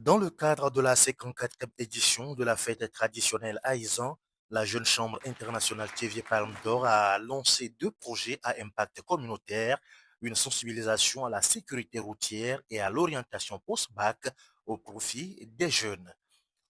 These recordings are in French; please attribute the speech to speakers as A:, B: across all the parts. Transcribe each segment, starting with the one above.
A: Dans le cadre de la 54e édition de la fête traditionnelle Aïzan, la Jeune Chambre internationale Thiévier Palme d'Or a lancé deux projets à impact communautaire, une sensibilisation à la sécurité routière et à l'orientation post-bac au profit des jeunes.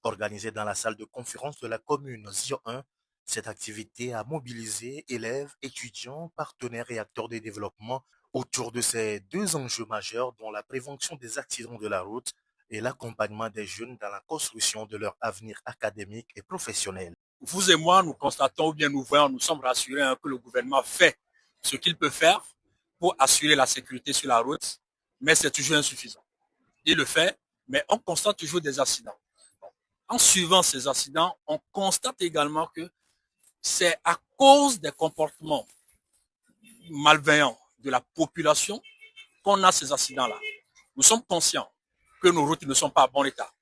A: Organisée dans la salle de conférence de la commune Zio 1, cette activité a mobilisé élèves, étudiants, partenaires et acteurs de développement autour de ces deux enjeux majeurs dont la prévention des accidents de la route et l'accompagnement des jeunes dans la construction de leur avenir académique et professionnel.
B: Vous et moi, nous constatons ou bien nous voyons, nous sommes rassurés que le gouvernement fait ce qu'il peut faire pour assurer la sécurité sur la route, mais c'est toujours insuffisant. Il le fait, mais on constate toujours des accidents. En suivant ces accidents, on constate également que c'est à cause des comportements malveillants de la population qu'on a ces accidents-là. Nous sommes conscients que nos routes ne sont pas à bon état,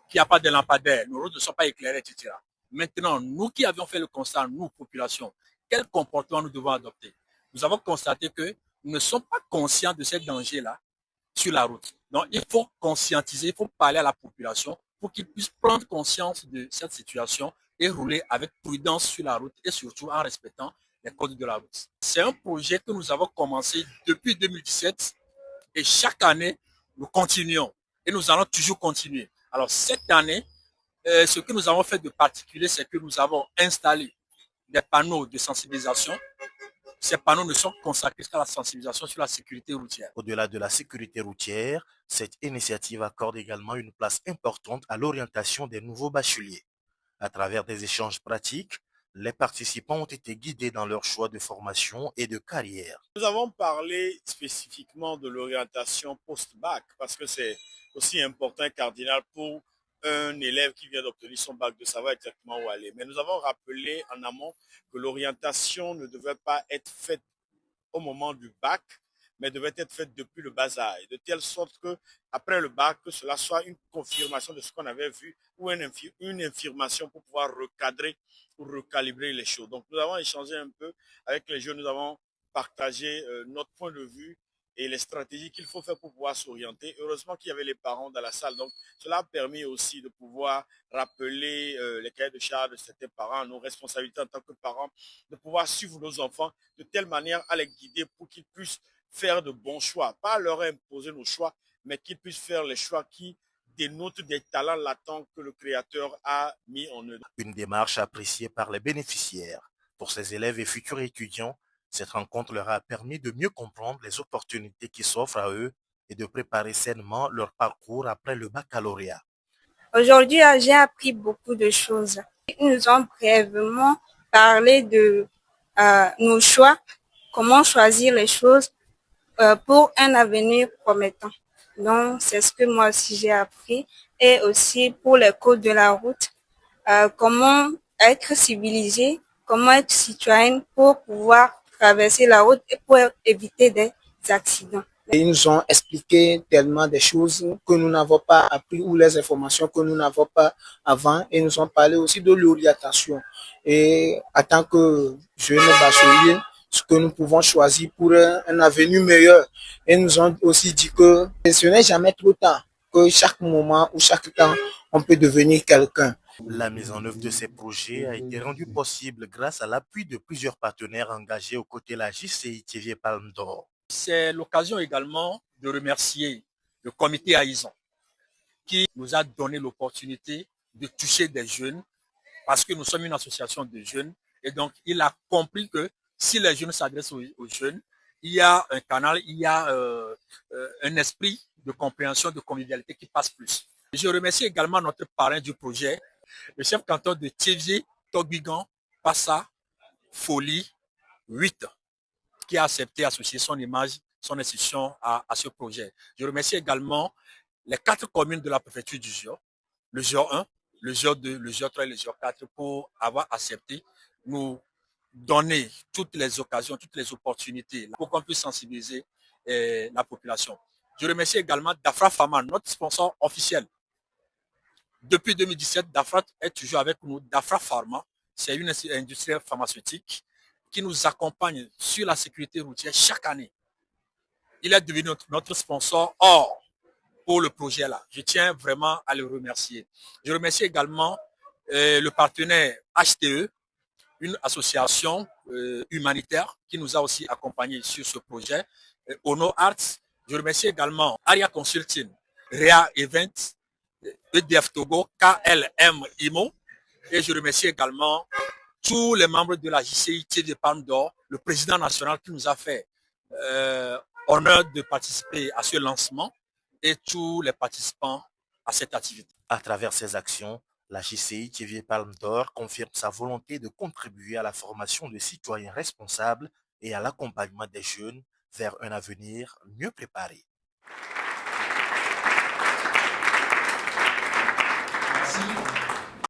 B: qu'il n'y a pas de lampadaires, nos routes ne sont pas éclairées, etc. Maintenant, nous qui avions fait le constat, nous, population, quel comportement nous devons adopter? Nous avons constaté que nous ne sommes pas conscients de ces dangers-là sur la route. Donc, il faut conscientiser, il faut parler à la population pour qu'ils puissent prendre conscience de cette situation et rouler avec prudence sur la route et surtout en respectant les codes de la route. C'est un projet que nous avons commencé depuis 2017 et chaque année, nous continuons et nous allons toujours continuer. Alors, cette année, ce que nous avons fait de particulier, c'est que nous avons installé des panneaux de sensibilisation. Ces panneaux ne sont consacrés qu'à la sensibilisation sur la sécurité routière.
A: Au-delà de la sécurité routière, cette initiative accorde également une place importante à l'orientation des nouveaux bacheliers. À travers des échanges pratiques, les participants ont été guidés dans leur choix de formation et de carrière.
C: Nous avons parlé spécifiquement de l'orientation post-bac parce que c'est aussi important et cardinal pour un élève qui vient d'obtenir son bac de savoir exactement où aller. Mais nous avons rappelé en amont que l'orientation ne devait pas être faite au moment du bac, mais devait être faite depuis le bas âge, de telle sorte que après le bac, que cela soit une confirmation de ce qu'on avait vu ou une infirmation pour pouvoir recadrer ou recalibrer les choses. Donc nous avons échangé un peu avec les jeunes, nous avons partagé notre point de vue et les stratégies qu'il faut faire pour pouvoir s'orienter. Heureusement qu'il y avait les parents dans la salle, donc cela a permis aussi de pouvoir rappeler les cahiers de charges de certains parents, nos responsabilités en tant que parents, de pouvoir suivre nos enfants de telle manière à les guider pour qu'ils puissent faire de bons choix, pas leur imposer nos choix, mais qu'ils puissent faire les choix qui dénotent des talents latents que le Créateur a mis en eux.
A: Une démarche appréciée par les bénéficiaires. Pour ces élèves et futurs étudiants, cette rencontre leur a permis de mieux comprendre les opportunités qui s'offrent à eux et de préparer sainement leur parcours après le baccalauréat.
D: Aujourd'hui, j'ai appris beaucoup de choses. Ils nous ont brièvement parlé de nos choix, comment choisir les choses pour un avenir promettant. Donc, c'est ce que moi aussi j'ai appris. Et aussi pour les codes de la route, comment être civilisé, comment être citoyen pour pouvoir traverser la route et pour éviter des accidents.
E: Ils nous ont expliqué tellement des choses que nous n'avons pas appris ou les informations que nous n'avons pas avant et nous ont parlé aussi de l'orientation. Et en tant que jeunes bacheliers, ce que nous pouvons choisir pour un avenir meilleur. Et nous ont aussi dit que ce n'est jamais trop tard, que chaque moment ou chaque temps, on peut devenir quelqu'un.
A: La mise en œuvre de ces projets a été rendue possible grâce à l'appui de plusieurs partenaires engagés aux côtés de la JCI Thiévier Palme d'Or.
B: C'est l'occasion également de remercier le comité Aïzan qui nous a donné l'opportunité de toucher des jeunes parce que nous sommes une association de jeunes et donc il a compris que si les jeunes s'adressent aux jeunes, il y a un canal, il y a un esprit de compréhension, de convivialité qui passe plus. Je remercie également notre parrain du projet, le chef canton de Thiévier, Togbigan, Passa, Folie, 8, qui a accepté d'associer son image, son institution à ce projet. Je remercie également les 4 communes de la préfecture du Gior, le Gior 1, le Gior 2, le Gior 3 et le Gior 4 pour avoir accepté nous donner toutes les occasions, toutes les opportunités pour qu'on puisse sensibiliser la population. Je remercie également Dafra Pharma, notre sponsor officiel. Depuis 2017, Dafra est toujours avec nous. Dafra Pharma, c'est une industrie pharmaceutique qui nous accompagne sur la sécurité routière chaque année. Il est devenu notre sponsor. Or, pour le projet-là. Je tiens vraiment à le remercier. Je remercie également le partenaire HTE, une association humanitaire qui nous a aussi accompagnés sur ce projet, Ono Arts. Je remercie également Aria Consulting, Rea Event, EDF Togo, KLM IMO, et je remercie également tous les membres de la JCI TV Palme d'Or, le président national qui nous a fait honneur de participer à ce lancement et tous les participants à cette activité.
A: À travers ces actions, la JCI TV Palme d'Or confirme sa volonté de contribuer à la formation de citoyens responsables et à l'accompagnement des jeunes vers un avenir mieux préparé.
F: Merci.